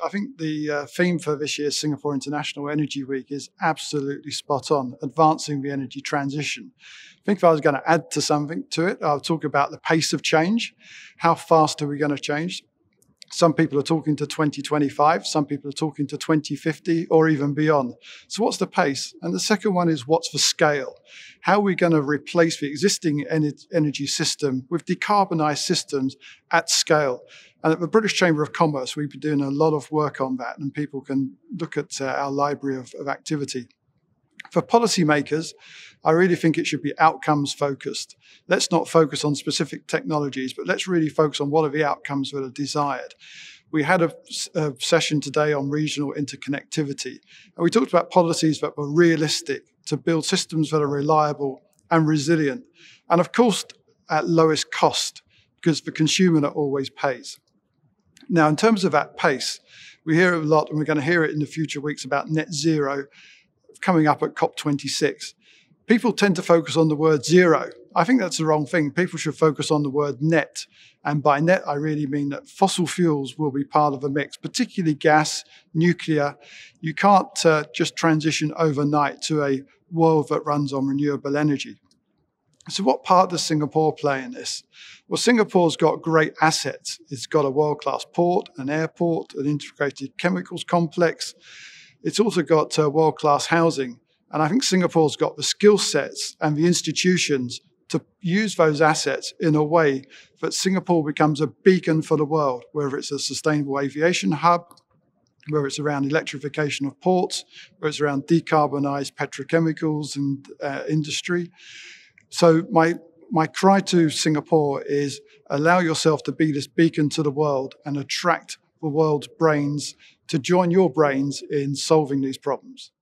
I think the theme for this year's Singapore International Energy Week is absolutely spot on, advancing the energy transition. I think if I was going to add to something to it, I'll talk about the pace of change. How fast are we going to change? Some people are talking to 2025, some people are talking to 2050 or even beyond. So what's the pace? And the second one is what's the scale? How are we going to replace the existing energy system with decarbonised systems at scale? And at the British Chamber of Commerce, we've been doing a lot of work on that, and people can look at our library of activity. For policymakers, I really think it should be outcomes focused. Let's not focus on specific technologies, but let's really focus on what are the outcomes that are desired. We had a session today on regional interconnectivity, and we talked about policies that were realistic to build systems that are reliable and resilient, and of course at lowest cost, because the consumer not always pays. Now, in terms of that pace, we hear a lot, and we're going to hear it in the future weeks about net zero coming up at COP26. People tend to focus on the word zero. I think that's the wrong thing. People should focus on the word net. And by net, I really mean that fossil fuels will be part of the mix, particularly gas, nuclear. You can't just transition overnight to a world that runs on renewable energy. So what part does Singapore play in this? Well, Singapore's got great assets. It's got a world-class port, an airport, an integrated chemicals complex. It's also got world-class housing. And I think Singapore's got the skill sets and the institutions to use those assets in a way that Singapore becomes a beacon for the world, whether it's a sustainable aviation hub, whether it's around electrification of ports, whether it's around decarbonised petrochemicals and industry. So my cry to Singapore is allow yourself to be this beacon to the world and attract the world's brains to join your brains in solving these problems.